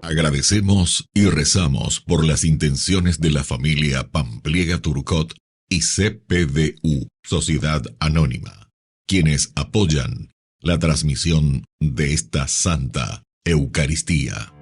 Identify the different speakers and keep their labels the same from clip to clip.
Speaker 1: Agradecemos y rezamos por las intenciones de la familia Pampliega Turcot y CPDU, Sociedad Anónima, quienes apoyan la transmisión de esta Santa Eucaristía.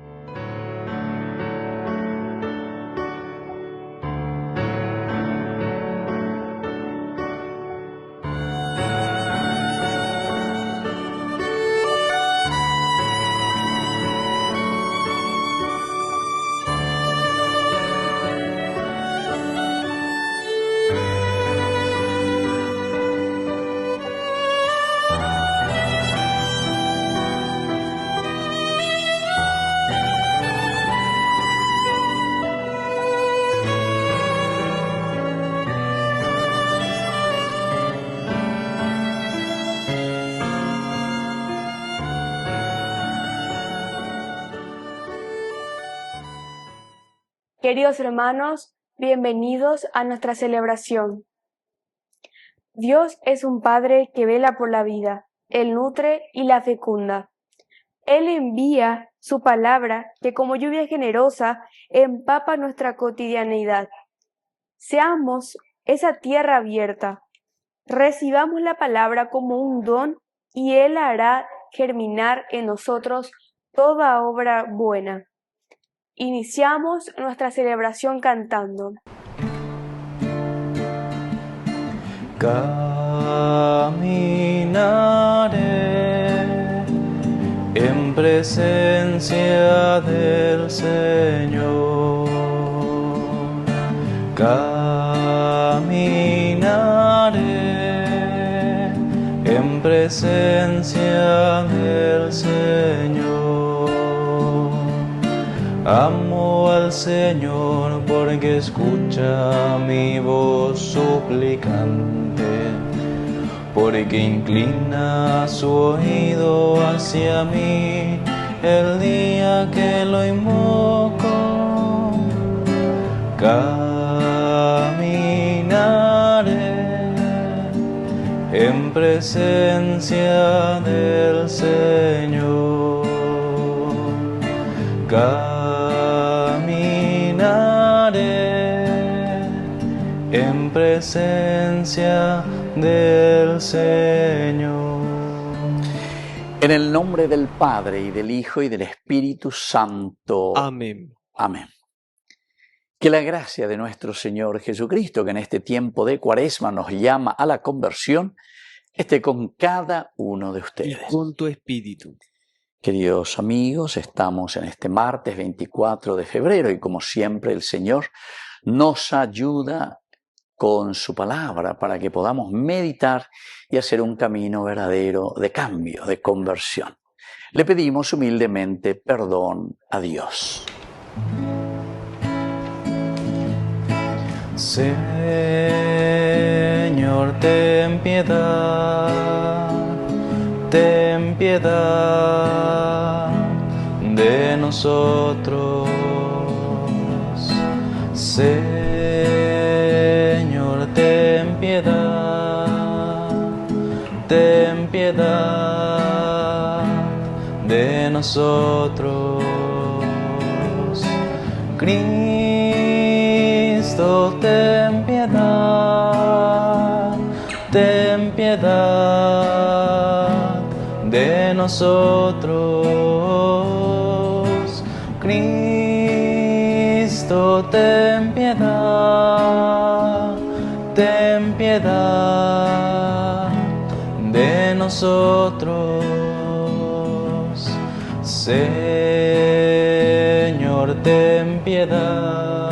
Speaker 2: Queridos hermanos, bienvenidos a nuestra celebración. Dios es un Padre que vela por la vida, Él nutre y la fecunda. Él envía su palabra que como lluvia generosa empapa nuestra cotidianeidad. Seamos esa tierra abierta, recibamos la palabra como un don y Él hará germinar en nosotros toda obra buena. Iniciamos nuestra celebración cantando.
Speaker 3: Caminaré en presencia del Señor. Caminaré en presencia del Señor. Amo al Señor porque escucha mi voz suplicante, porque inclina su oído hacia mí el día que lo invoco. Caminaré en presencia del Señor. Caminaré en presencia del Señor.
Speaker 4: En el nombre del Padre, y del Hijo, y del Espíritu Santo.
Speaker 3: Amén.
Speaker 4: Amén. Que la gracia de nuestro Señor Jesucristo, que en este tiempo de Cuaresma nos llama a la conversión, esté con cada uno de ustedes.
Speaker 3: Y con tu espíritu.
Speaker 4: Queridos amigos, estamos en este martes 24 de febrero y como siempre el Señor nos ayuda con su palabra para que podamos meditar y hacer un camino verdadero de cambio, de conversión. Le pedimos humildemente perdón a Dios.
Speaker 3: Señor, ten piedad de nosotros. Señor, ten piedad de nosotros. Cristo, ten piedad de nosotros. Cristo, ten piedad de nosotros. Señor, ten piedad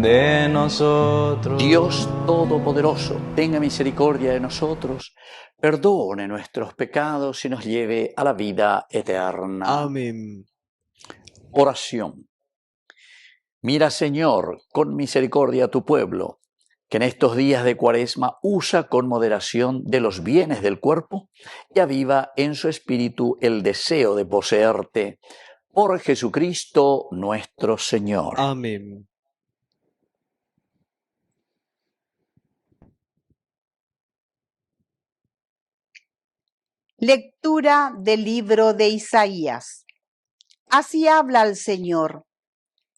Speaker 3: de nosotros.
Speaker 4: Dios Todopoderoso, tenga misericordia de nosotros, perdone nuestros pecados y nos lleve a la vida eterna.
Speaker 3: Amén.
Speaker 4: Oración. Mira, Señor, con misericordia a tu pueblo, que en estos días de Cuaresma usa con moderación de los bienes del cuerpo y aviva en su espíritu el deseo de poseerte. Por Jesucristo nuestro Señor.
Speaker 3: Amén.
Speaker 5: Lectura del libro de Isaías. Así habla el Señor.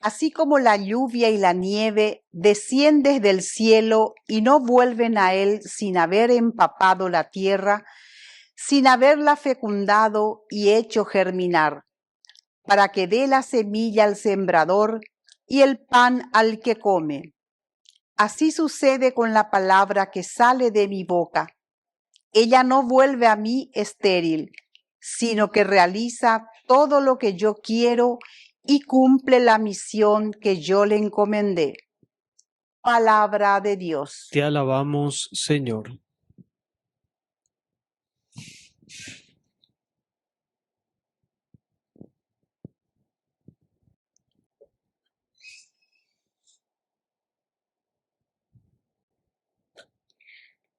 Speaker 5: Así como la lluvia y la nieve descienden del cielo y no vuelven a él sin haber empapado la tierra, sin haberla fecundado y hecho germinar, para que dé la semilla al sembrador y el pan al que come. Así sucede con la palabra que sale de mi boca. Ella no vuelve a mí estéril, sino que realiza todo lo que yo quiero y cumple la misión que yo le encomendé. Palabra de Dios.
Speaker 6: Te alabamos, Señor.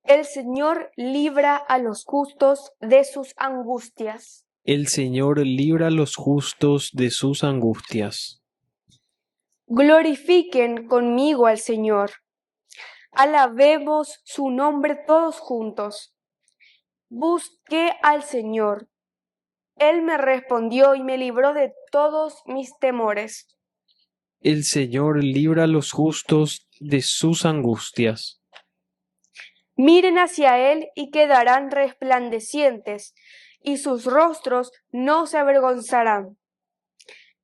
Speaker 2: El Señor libra a los justos de sus angustias.
Speaker 6: El Señor libra a los justos de sus angustias.
Speaker 2: Glorifiquen conmigo al Señor. Alabemos su nombre todos juntos. Busqué al Señor. Él me respondió y me libró de todos mis temores.
Speaker 6: El Señor libra a los justos de sus angustias.
Speaker 2: Miren hacia Él y quedarán resplandecientes, y sus rostros no se avergonzarán.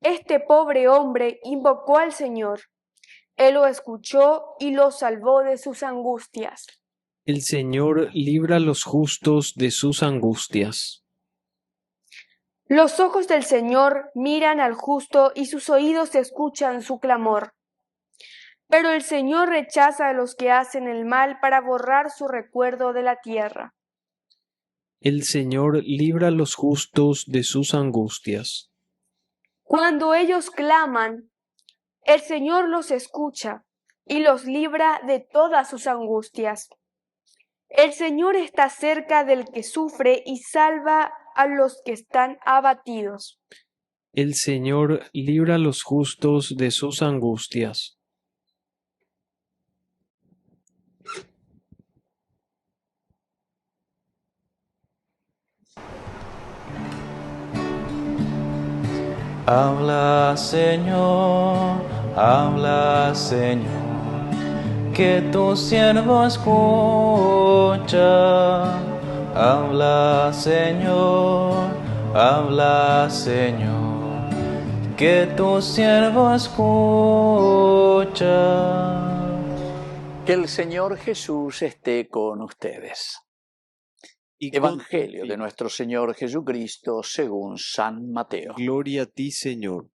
Speaker 2: Este pobre hombre invocó al Señor. Él lo escuchó y lo salvó de sus angustias.
Speaker 6: El Señor libra a los justos de sus angustias.
Speaker 2: Los ojos del Señor miran al justo y sus oídos escuchan su clamor. Pero el Señor rechaza a los que hacen el mal para borrar su recuerdo de la tierra.
Speaker 6: El Señor libra a los justos de sus angustias.
Speaker 2: Cuando ellos claman, el Señor los escucha y los libra de todas sus angustias. El Señor está cerca del que sufre y salva a los que están abatidos.
Speaker 6: El Señor libra a los justos de sus angustias.
Speaker 3: Habla, Señor, que tu siervo escucha. Habla, Señor, que tu siervo escucha.
Speaker 4: Que el Señor Jesús esté con ustedes. Evangelio de nuestro Señor Jesucristo según San Mateo.
Speaker 6: Gloria a ti, Señor.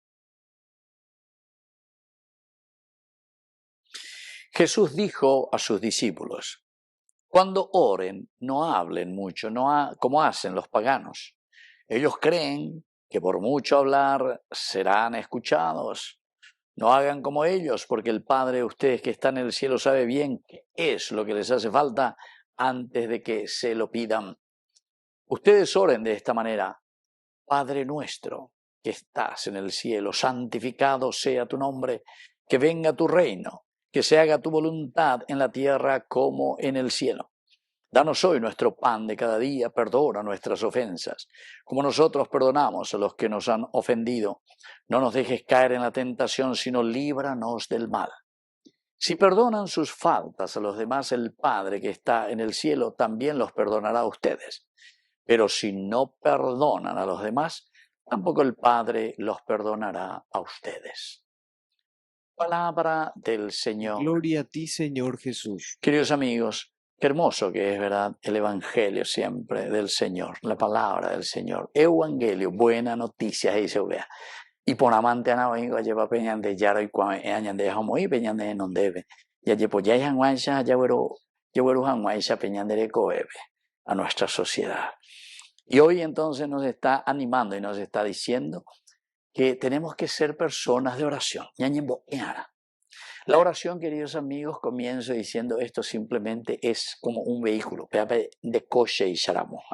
Speaker 4: Jesús dijo a sus discípulos: cuando oren, no hablen mucho, como hacen los paganos. Ellos creen que por mucho hablar serán escuchados. No hagan como ellos, porque el Padre de ustedes que está en el cielo sabe bien qué es lo que les hace falta antes de que se lo pidan. Ustedes oren de esta manera: Padre nuestro que estás en el cielo, santificado sea tu nombre, que venga tu reino, que se haga tu voluntad en la tierra como en el cielo. Danos hoy nuestro pan de cada día, perdona nuestras ofensas, como nosotros perdonamos a los que nos han ofendido. No nos dejes caer en la tentación, sino líbranos del mal. Si perdonan sus faltas a los demás, el Padre que está en el cielo también los perdonará a ustedes. Pero si no perdonan a los demás, tampoco el Padre los perdonará a ustedes. Palabra del Señor.
Speaker 6: Gloria a ti, Señor Jesús.
Speaker 4: Queridos amigos, qué hermoso que es, ¿verdad?, el Evangelio siempre del Señor, la palabra del Señor. Evangelio, buena noticia, dice vea. Y por amante ana vengo a llevar peñan de yaro y cuan añan de jamoy peñan de non debe. Ya llevo ya hanguaisha ya wero hanguaisha peñan de coebe a nuestra sociedad. Y hoy entonces nos está animando y nos está diciendo que tenemos que ser personas de oración. La oración, queridos amigos, comienzo diciendo esto simplemente es como un vehículo. De coche y sharamo.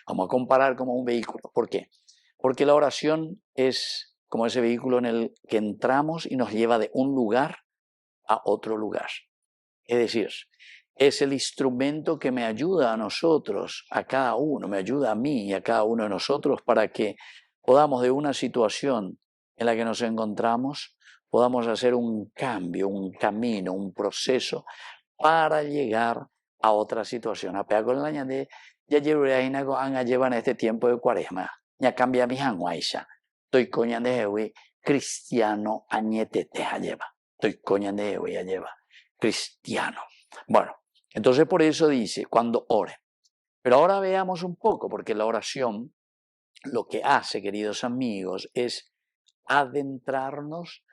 Speaker 4: Vamos a comparar como un vehículo. ¿Por qué? Porque la oración es como ese vehículo en el que entramos y nos lleva de un lugar a otro lugar. Es decir, es el instrumento que me ayuda a nosotros, a cada uno, me ayuda a mí y a cada uno de nosotros para que podamos de una situación en la que nos encontramos, podamos hacer un cambio, un camino, un proceso para llegar a otra situación. Apea con la ñande, ya llevan este tiempo de cuaresma, ya cambia mi hanguaisha, estoy coñan de hewi, cristiano añetete lleva, estoy coñan de hewi lleva, cristiano. Bueno, entonces por eso dice, cuando oren. Pero ahora veamos un poco, porque la oración lo que hace, queridos amigos, es adentrarnos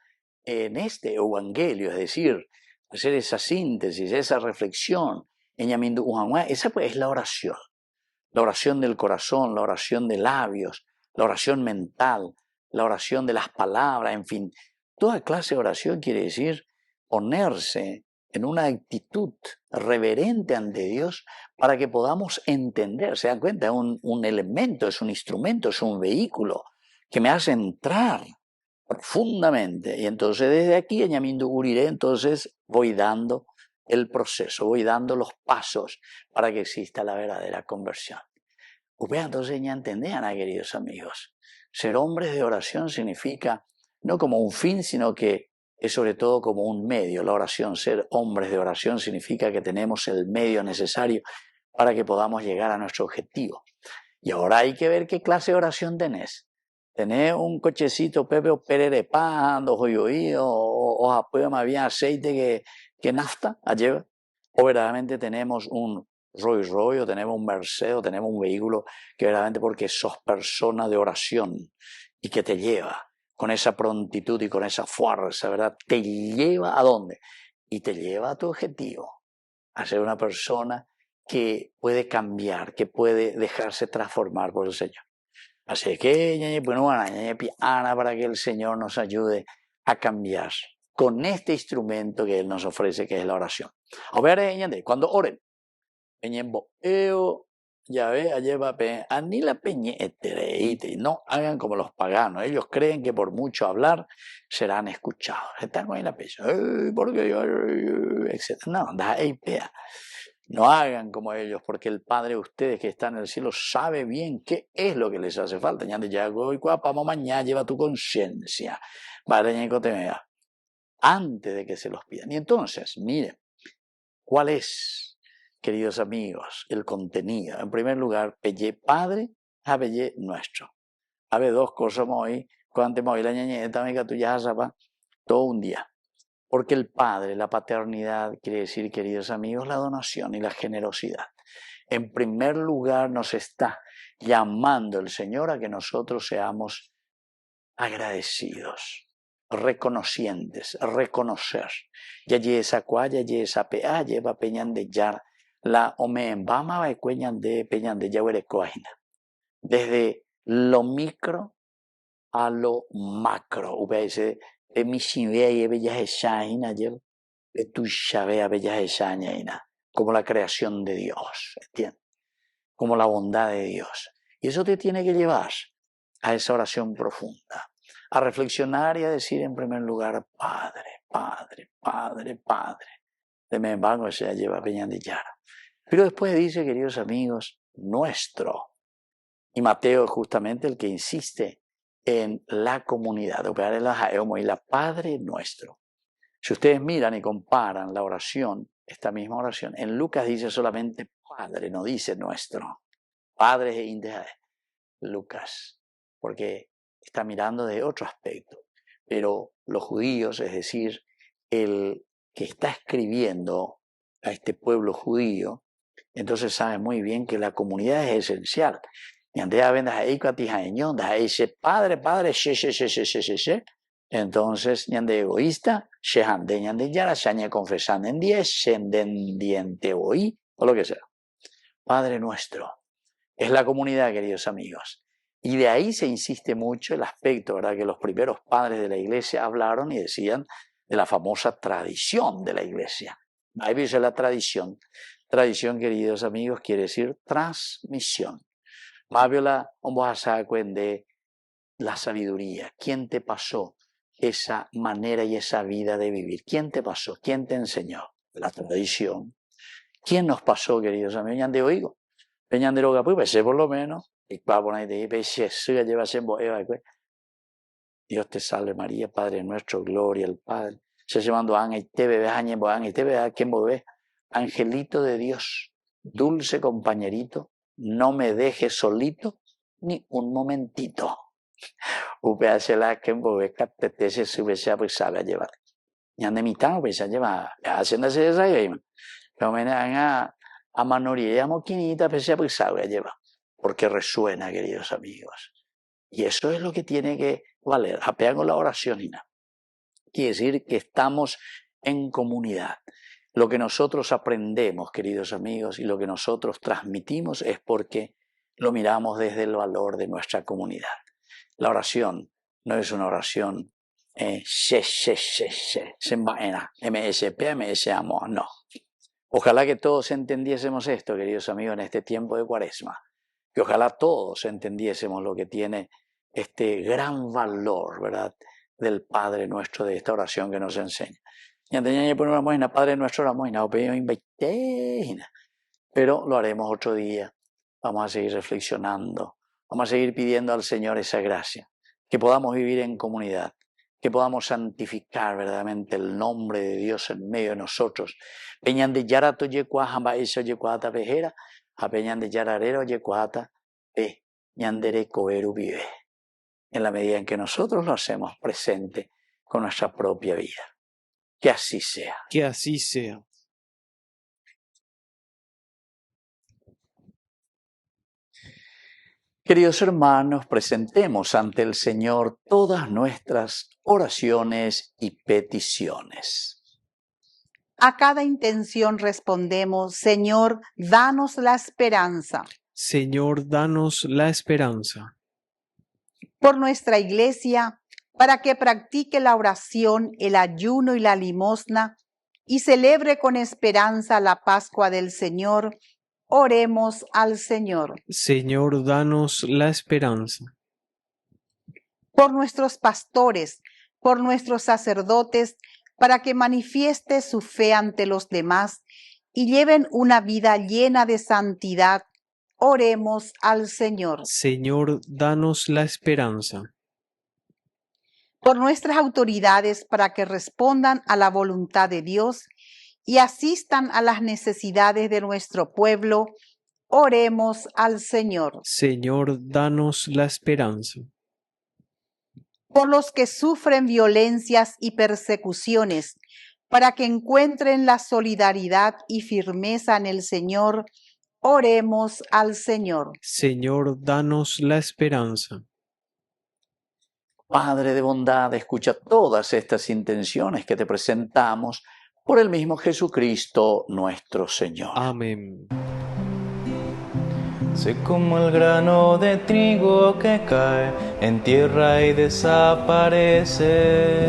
Speaker 4: en este evangelio, es decir, hacer esa síntesis, esa reflexión. Esa pues es la oración del corazón, la oración de labios, la oración mental, la oración de las palabras, en fin. Toda clase de oración quiere decir ponerse en una actitud reverente ante Dios para que podamos entender. Se dan cuenta, es un elemento, es un instrumento, es un vehículo que me hace entrar profundamente. Y entonces desde aquí, añadiendo Uriré, entonces voy dando el proceso, voy dando los pasos para que exista la verdadera conversión. Ustedes entonces ya entendían, queridos amigos, ser hombres de oración significa no como un fin, sino que es sobre todo como un medio. La oración, ser hombres de oración significa que tenemos el medio necesario para que podamos llegar a nuestro objetivo. Y ahora hay que ver qué clase de oración tenés. ¿Tenés un cochecito Pepe o pererepando, joyoído, o apoyo más bien aceite que nafta? ¿Allá? O verdaderamente tenemos un Rolls Royce, o tenemos un Mercedes, o tenemos un vehículo que verdaderamente porque sos persona de oración y que te lleva con esa prontitud y con esa fuerza, ¿verdad? Te lleva ¿a dónde? Y te lleva a tu objetivo, a ser una persona que puede cambiar, que puede dejarse transformar por el Señor. Así que, bueno, para que el Señor nos ayude a cambiar con este instrumento que Él nos ofrece, que es la oración. A ver, cuando oren, ya ve, ni la no hagan como los paganos. Ellos creen que por mucho hablar serán escuchados. Están con la pecha, porque yo, etc. No, no hagan como ellos, porque el Padre de ustedes que está en el cielo sabe bien qué es lo que les hace falta. Mañana lleva tu conciencia. Antes de que se los pidan. Y entonces, miren, ¿cuál es, queridos amigos, el contenido? En primer lugar, Pelle Padre, Pelle Nuestro. Habe dos cosas hoy, cuando me la ñañeta, me tú ya sabes, todo un día. Porque el Padre, la paternidad, quiere decir, queridos amigos, la donación y la generosidad. En primer lugar, nos está llamando el Señor a que nosotros seamos agradecidos, reconocientes, reconocer. Yaye esa cuaya, yaye esa pea, lleva peñan de yar, la omembama va cueñan de peñan de yawere coaina. Desde lo micro a lo macro. Ubeise de mi shivea y bellas eshaina, de tu shabea bellas eshaina, como la creación de Dios, ¿entiendes? Como la bondad de Dios. Y eso te tiene que llevar a esa oración profunda, a reflexionar y a decir en primer lugar, Padre, Padre, Padre, Padre. De me embargo, se lleva peñan de yara. Pero después dice, queridos amigos, nuestro. Y Mateo es justamente el que insiste en la comunidad, y la Padre Nuestro. Si ustedes miran y comparan la oración, esta misma oración, en Lucas dice solamente Padre, no dice Nuestro. Padre e India, Lucas, porque está mirando de otro aspecto. Pero los judíos, es decir, el que está escribiendo a este pueblo judío, entonces sabe muy bien que la comunidad es esencial. Padre, entonces, ñande egoísta, shehande ñande yara, shañe confesan en 10, shenden diente oí, o lo que sea. Padre nuestro, es la comunidad, queridos amigos. Y de ahí se insiste mucho el aspecto, ¿verdad?, que los primeros padres de la iglesia hablaron y decían de la famosa tradición de la iglesia. Ahí dice la tradición. Tradición, queridos amigos, quiere decir transmisión. Mabiola, vamos a de la sabiduría. ¿Quién te pasó esa manera y esa vida de vivir? ¿Quién te pasó? ¿Quién te enseñó? La tradición. ¿Quién nos pasó, queridos amigos? Ñande oigo. Peñande lo que pues por lo menos. Y va a poner de peche, suya lleva siempre Eva. Dios te salve María, Padre nuestro, gloria al Padre. Se llevando a Ángel, te bebes, Ángel, te bebes, ¿quién bebés? Angelito de Dios, dulce compañerito, no me dejes solito ni un momentito. UPH la que bebés, te se sube, pues sabe a llevar. Ñande mitad, pues se lleva, haciéndose esa y pero me dan a manoría, a moquinita, pues sabe a llevar. Porque resuena, queridos amigos. Y eso es lo que tiene que valer. Apean con la oración y nada. Quiere decir que estamos en comunidad. Lo que nosotros aprendemos, queridos amigos, y lo que nosotros transmitimos es porque lo miramos desde el valor de nuestra comunidad. La oración no es una oración MSP, MSAMO, no. Ojalá que todos entendiésemos esto, queridos amigos, en este tiempo de Cuaresma. Que ojalá todos entendiésemos lo que tiene este gran valor, ¿verdad?, del Padre nuestro, de esta oración que nos enseña. Ya tenía que poner una moina, Padre nuestro, la moina, pero lo haremos otro día. Vamos a seguir reflexionando, vamos a seguir pidiendo al Señor esa gracia, que podamos vivir en comunidad, que podamos santificar verdaderamente el nombre de Dios en medio de nosotros. Peñan de yarato yecuajamba eso yecuata pejera. Apeñan de yararero yecuata pe ñandere coeru vive. En la medida en que nosotros lo hacemos presente con nuestra propia vida. Que así sea.
Speaker 6: Que así sea.
Speaker 4: Queridos hermanos, presentemos ante el Señor todas nuestras oraciones y peticiones.
Speaker 5: A cada intención respondemos, Señor, danos la esperanza.
Speaker 6: Señor, danos la esperanza.
Speaker 5: Por nuestra iglesia, para que practique la oración, el ayuno y la limosna, y celebre con esperanza la Pascua del Señor, oremos al Señor.
Speaker 6: Señor, danos la esperanza.
Speaker 5: Por nuestros pastores, por nuestros sacerdotes, para que manifieste su fe ante los demás y lleven una vida llena de santidad, oremos al Señor.
Speaker 6: Señor, danos la esperanza.
Speaker 5: Por nuestras autoridades, para que respondan a la voluntad de Dios y asistan a las necesidades de nuestro pueblo, oremos al Señor.
Speaker 6: Señor, danos la esperanza.
Speaker 5: Por los que sufren violencias y persecuciones, para que encuentren la solidaridad y firmeza en el Señor, oremos al Señor.
Speaker 6: Señor, danos la esperanza.
Speaker 4: Padre de bondad, escucha todas estas intenciones que te presentamos por el mismo Jesucristo nuestro Señor.
Speaker 6: Amén.
Speaker 3: Sé como el grano de trigo que cae en tierra y desaparece.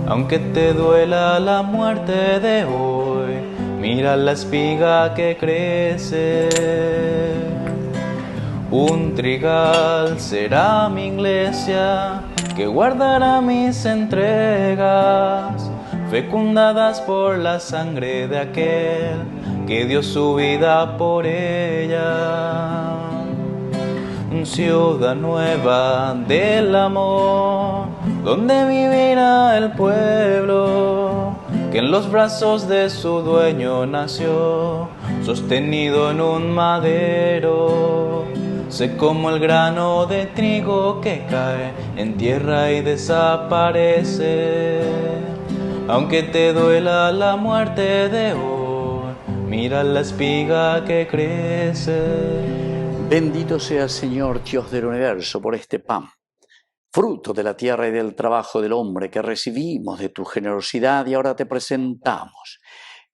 Speaker 3: Aunque te duela la muerte de hoy, mira la espiga que crece. Un trigal será mi iglesia, que guardará mis entregas, fecundadas por la sangre de aquel que dio su vida por ella. Ciudad nueva del amor, donde vivirá el pueblo, que en los brazos de su dueño nació, sostenido en un madero. Sé como el grano de trigo que cae en tierra y desaparece. Aunque te duela la muerte de hoy, mira la espiga que crece.
Speaker 4: Bendito sea, Señor, Dios del universo, por este pan, fruto de la tierra y del trabajo del hombre que recibimos de tu generosidad y ahora te presentamos.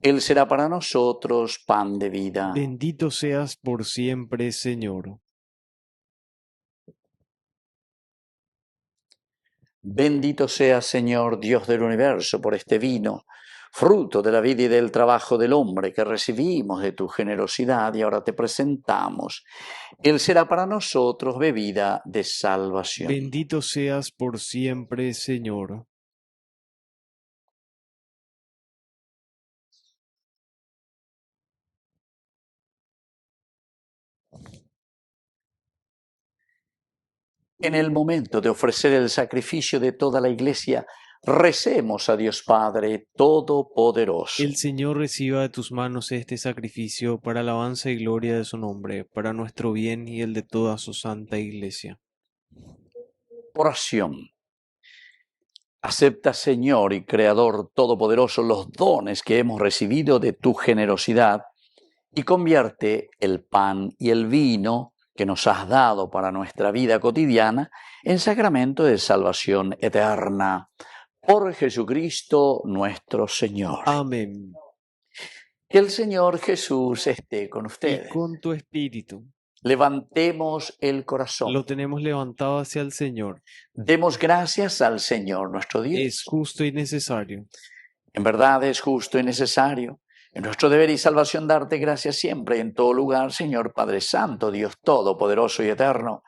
Speaker 4: Él será para nosotros pan de vida.
Speaker 6: Bendito seas por siempre, Señor.
Speaker 4: Bendito sea, Señor, Dios del universo, por este vino, fruto de la vida y del trabajo del hombre que recibimos de tu generosidad y ahora te presentamos. Él será para nosotros bebida de salvación.
Speaker 6: Bendito seas por siempre, Señor.
Speaker 4: En el momento de ofrecer el sacrificio de toda la Iglesia, recemos a Dios Padre Todopoderoso.
Speaker 6: El Señor reciba de tus manos este sacrificio para alabanza y gloria de su nombre, para nuestro bien y el de toda su santa Iglesia.
Speaker 4: Oración. Acepta, Señor y Creador Todopoderoso, los dones que hemos recibido de tu generosidad y convierte el pan y el vino que nos has dado para nuestra vida cotidiana en sacramento de salvación eterna. Por Jesucristo nuestro Señor.
Speaker 6: Amén.
Speaker 4: Que el Señor Jesús esté con
Speaker 6: Y
Speaker 4: ustedes.
Speaker 6: con tu espíritu.
Speaker 4: Levantemos el corazón.
Speaker 6: Lo tenemos levantado hacia el Señor.
Speaker 4: Demos gracias al Señor nuestro Dios.
Speaker 6: Es justo y necesario.
Speaker 4: En verdad es justo y necesario. Es nuestro deber y salvación darte gracias siempre y en todo lugar, Señor Padre Santo, Dios Todopoderoso y Eterno,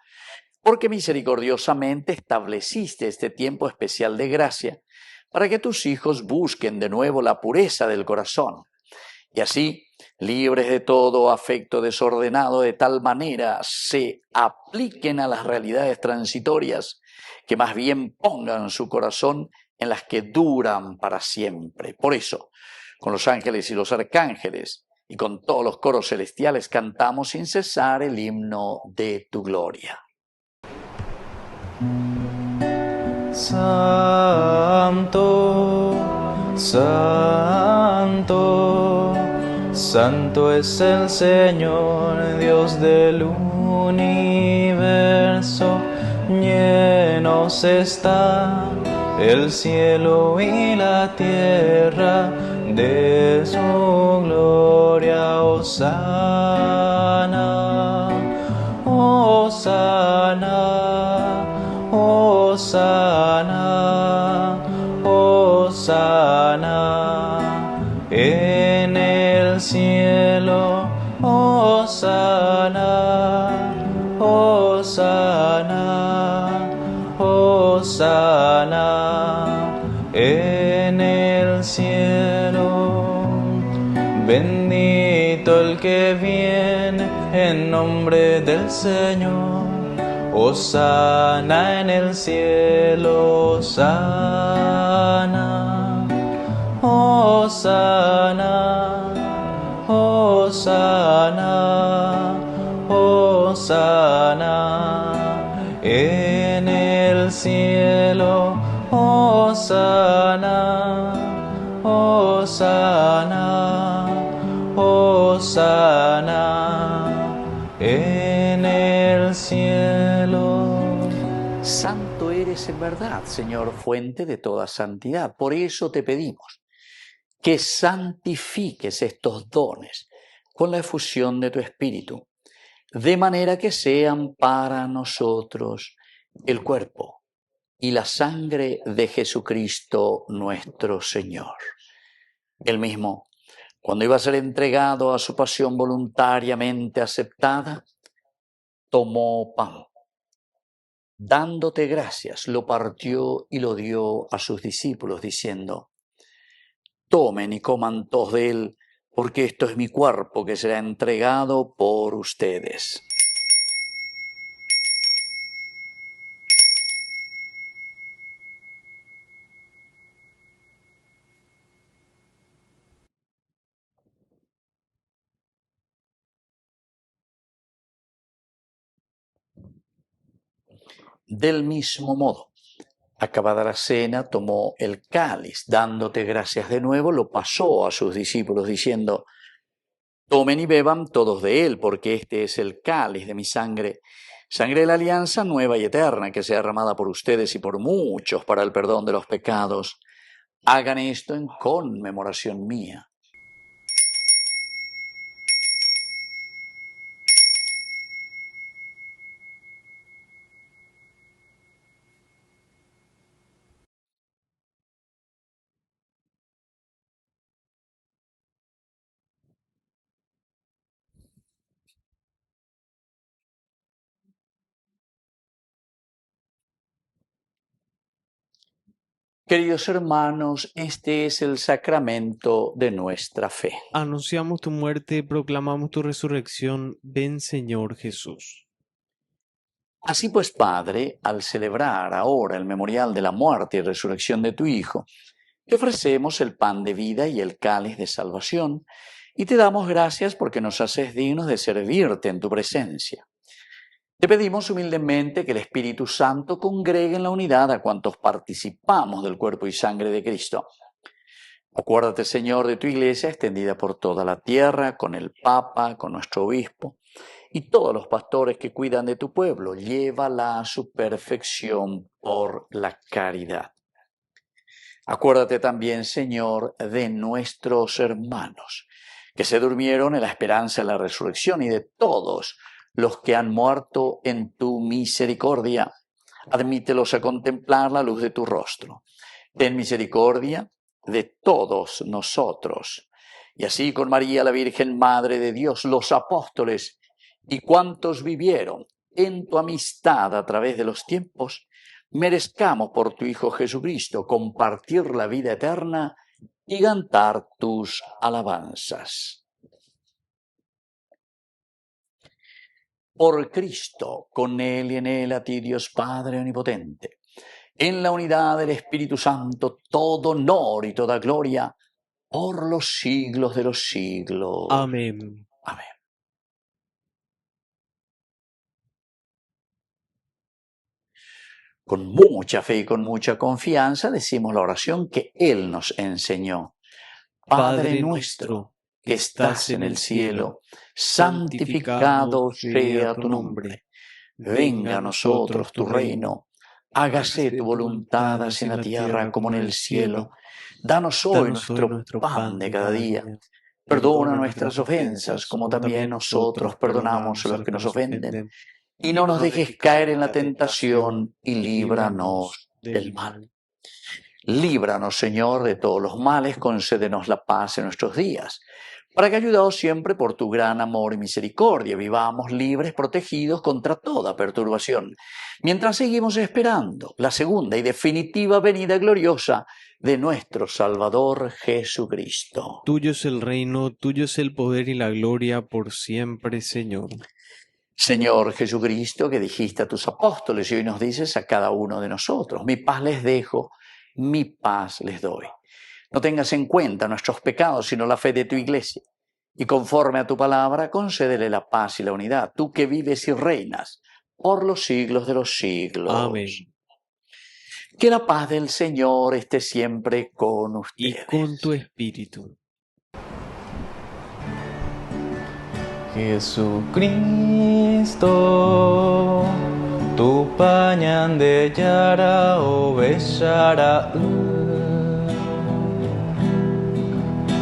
Speaker 4: porque misericordiosamente estableciste este tiempo especial de gracia para que tus hijos busquen de nuevo la pureza del corazón y así, libres de todo afecto desordenado, de tal manera se apliquen a las realidades transitorias que más bien pongan su corazón en las que duran para siempre. Por eso, con los ángeles y los arcángeles y con todos los coros celestiales cantamos sin cesar el himno de tu gloria.
Speaker 3: Santo, Santo, Santo es el Señor, Dios del universo. Llenos está el cielo y la tierra de su gloria. Hosana, Hosana, Hosana, Hosana en el cielo. Hosana, Hosana, Hosana en el cielo. Bendito el que viene en nombre del Señor. Hosana en el cielo. Hosana, Hosana, Hosana, Hosana en el cielo. Hosana, Hosana, Hosana en el cielo.
Speaker 4: Santo eres en verdad, Señor, fuente de toda santidad. Por eso te pedimos que santifiques estos dones con la efusión de tu Espíritu, de manera que sean para nosotros el cuerpo y la sangre de Jesucristo nuestro Señor. Él mismo, cuando iba a ser entregado a su pasión voluntariamente aceptada, tomó pan. Dándote gracias, lo partió y lo dio a sus discípulos, diciendo: tomen y coman todos de él, porque esto es mi cuerpo que será entregado por ustedes. Del mismo modo, acabada la cena, tomó el cáliz, dándote gracias de nuevo, lo pasó a sus discípulos, diciendo: tomen y beban todos de él, porque este es el cáliz de mi sangre, sangre de la alianza nueva y eterna, que sea derramada por ustedes y por muchos para el perdón de los pecados. Hagan esto en conmemoración mía. Queridos hermanos, este es el sacramento de nuestra fe.
Speaker 6: Anunciamos tu muerte, proclamamos tu resurrección. Ven, Señor Jesús.
Speaker 4: Así pues, Padre, al celebrar ahora el memorial de la muerte y resurrección de tu Hijo, te ofrecemos el pan de vida y el cáliz de salvación, y te damos gracias porque nos haces dignos de servirte en tu presencia. Te pedimos humildemente que el Espíritu Santo congregue en la unidad a cuantos participamos del cuerpo y sangre de Cristo. Acuérdate, Señor, de tu Iglesia extendida por toda la tierra, con el Papa, con nuestro Obispo, y todos los pastores que cuidan de tu pueblo. Llévala a su perfección por la caridad. Acuérdate también, Señor, de nuestros hermanos, que se durmieron en la esperanza de la resurrección, y de todos los que han muerto en tu misericordia. Admítelos a contemplar la luz de tu rostro. Ten misericordia de todos nosotros. Y así con María, la Virgen Madre de Dios, los apóstoles y cuantos vivieron en tu amistad a través de los tiempos, merezcamos por tu Hijo Jesucristo compartir la vida eterna y cantar tus alabanzas. Por Cristo, con Él y en Él, a ti, Dios Padre Omnipotente, en la unidad del Espíritu Santo, todo honor y toda gloria, por los siglos de los siglos.
Speaker 6: Amén.
Speaker 4: Amén. Con mucha fe y con mucha confianza decimos la oración que Él nos enseñó. Padre nuestro, que estás en el cielo, santificado sea tu nombre. Venga a nosotros tu reino. Hágase tu voluntad así en la tierra como en el cielo. Danos hoy nuestro pan de cada día. Perdona nuestras ofensas, como también nosotros perdonamos a los que nos ofenden. Y no nos dejes caer en la tentación, y líbranos del mal. Líbranos, Señor, de todos los males, concédenos la paz en nuestros días, para que, ayudados siempre por tu gran amor y misericordia, vivamos libres, protegidos contra toda perturbación, mientras seguimos esperando la segunda y definitiva venida gloriosa de nuestro Salvador Jesucristo.
Speaker 6: Tuyo es el reino, tuyo es el poder y la gloria por siempre, Señor.
Speaker 4: Señor Jesucristo, que dijiste a tus apóstoles y hoy nos dices a cada uno de nosotros: mi paz les dejo, mi paz les doy. No tengas en cuenta nuestros pecados, sino la fe de tu Iglesia. Y conforme a tu palabra, concédele la paz y la unidad, tú que vives y reinas por los siglos de los siglos.
Speaker 6: Amén.
Speaker 4: Que la paz del Señor esté siempre con
Speaker 6: Y
Speaker 4: ustedes.
Speaker 6: con tu espíritu.
Speaker 3: Jesucristo, tu pañan de yara o besara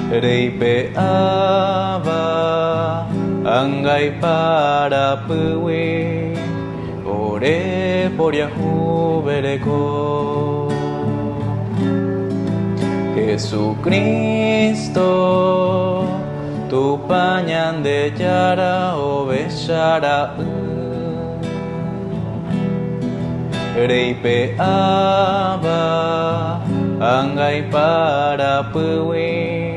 Speaker 3: Reipe aba angai para puwi ore por Yahu bereko. Jesucristo, tu pañan de yara o besara Reipe aba angai para puwi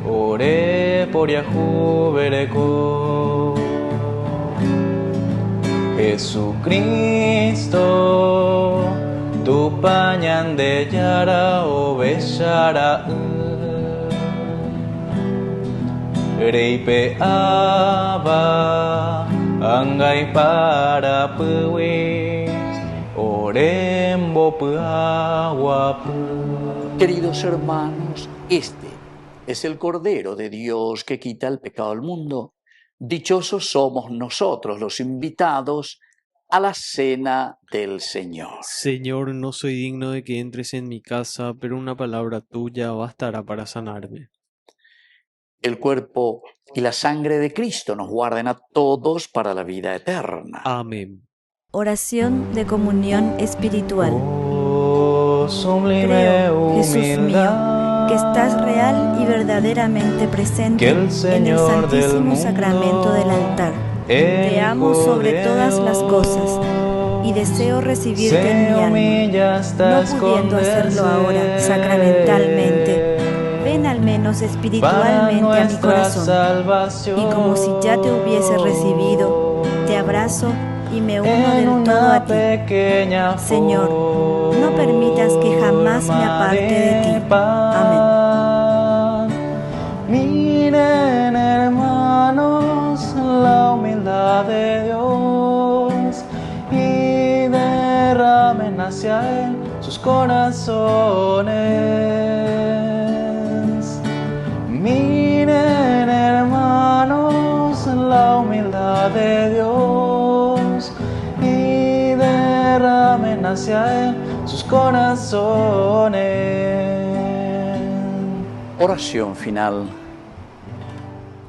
Speaker 3: ore por Yahu bereko. Jesucristo, tu pañan de yara o besara Reipe aba angai para puwi orembo puawapu.
Speaker 4: Queridos hermanos, este es el Cordero de Dios que quita el pecado del mundo. Dichosos somos nosotros los invitados a la cena del Señor.
Speaker 6: Señor, no soy digno de que entres en mi casa, pero una palabra tuya bastará para sanarme.
Speaker 4: El cuerpo y la sangre de Cristo nos guarden a todos para la vida eterna.
Speaker 6: Amén.
Speaker 7: Oración de comunión espiritual.
Speaker 3: Oh, sublime
Speaker 7: Creo, Jesús mío,
Speaker 3: humildad,
Speaker 7: que estás real y verdaderamente presente
Speaker 3: que el
Speaker 7: en el
Speaker 3: Señor del
Speaker 7: Santísimo
Speaker 3: mundo
Speaker 7: Sacramento del altar.
Speaker 3: el
Speaker 7: Te amo sobre
Speaker 3: Hijo
Speaker 7: todas
Speaker 3: de
Speaker 7: las cosas y deseo recibirte en mi alma. No pudiendo hacerlo ahora sacramentalmente, ven al menos espiritualmente a mi corazón. Y como si ya te hubiese recibido, te abrazo y y me uno del todo a ti. Señor, no permitas que jamás me aparte de ti. Amén.
Speaker 3: Miren, hermanos, la humildad de Dios y derramen hacia Él sus corazones. Miren, hermanos, la humildad de Dios y derramen hacia Él sus corazones.
Speaker 4: Oración final.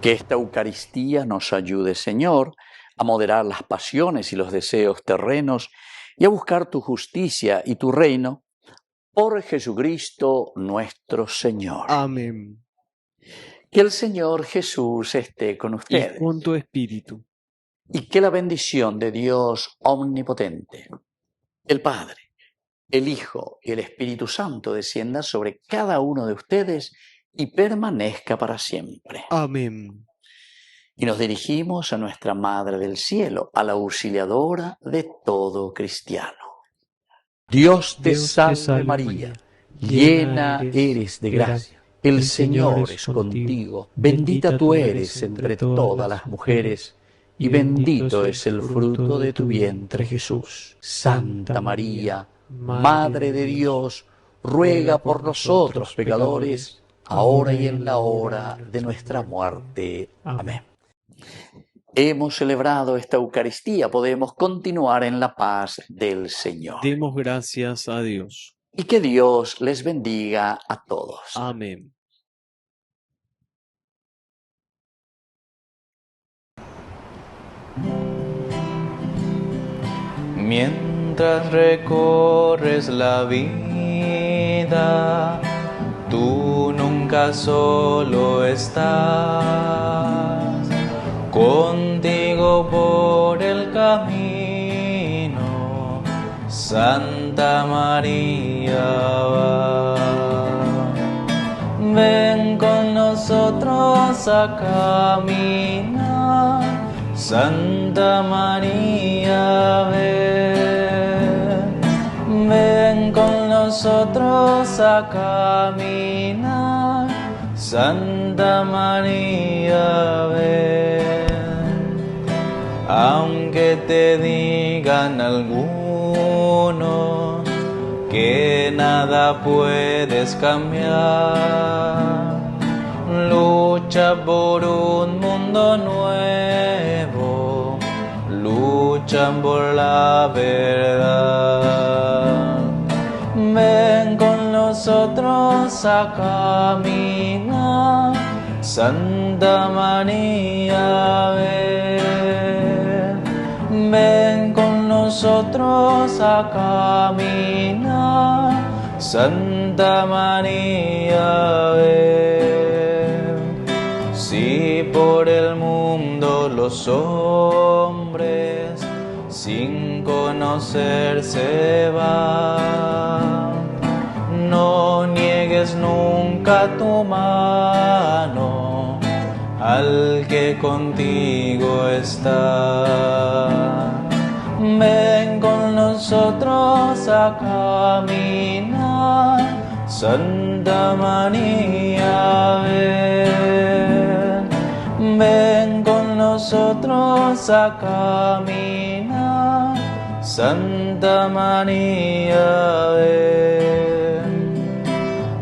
Speaker 4: Que esta Eucaristía nos ayude, Señor, a moderar las pasiones y los deseos terrenos y a buscar tu justicia y tu reino por Jesucristo nuestro Señor.
Speaker 6: Amén.
Speaker 4: Que el Señor Jesús esté con ustedes.
Speaker 6: Y con tu espíritu.
Speaker 4: Y que la bendición de Dios omnipotente, el Padre, el Hijo y el Espíritu Santo descienda sobre cada uno de ustedes y permanezca para siempre.
Speaker 6: Amén.
Speaker 4: Y nos dirigimos a nuestra Madre del Cielo, a la auxiliadora de todo cristiano. Dios te salve María, llena eres de gracia. El Señor es contigo. Bendita tú eres entre todas las mujeres, y bendito es el fruto de tu vientre Jesús. Santa María, Madre de Dios, ruega por nosotros pecadores, ahora y en la hora de nuestra muerte. Amén. Hemos celebrado esta Eucaristía, podemos continuar en la paz del Señor.
Speaker 6: Demos gracias a Dios.
Speaker 4: Y que Dios les bendiga a todos.
Speaker 6: Amén.
Speaker 3: Mientras recorres la vida, tú nunca solo estás. Contigo por el camino, Santa María va. Ven con nosotros a caminar, Santa María, ven. Ven con nosotros a caminar, Santa María, ven. Aunque te digan algunos que nada puedes cambiar, lucha por un mundo nuevo, lucha por la verdad. Ven con nosotros a caminar, Santa María, ven. Ven con nosotros a caminar, Santa María, ven. Si por el mundo los hombres sin conocerse van, no niegues nunca tu mano al que contigo está. Ven con nosotros a caminar, Santa María, ven. Ven con nosotros a caminar, Santa María, ven.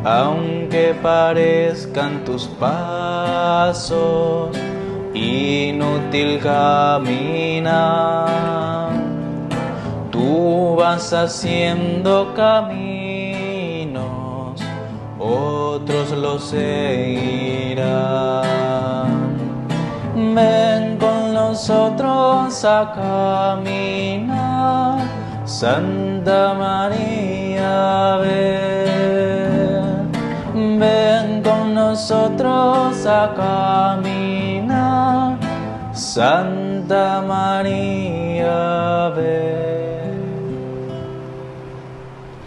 Speaker 3: Aunque parezcan tus pasos inútil caminar, tú vas haciendo caminos, otros los seguirán. Ven con nosotros a caminar, Santa María, ven. Ven con nosotros a caminar, Santa María, ven.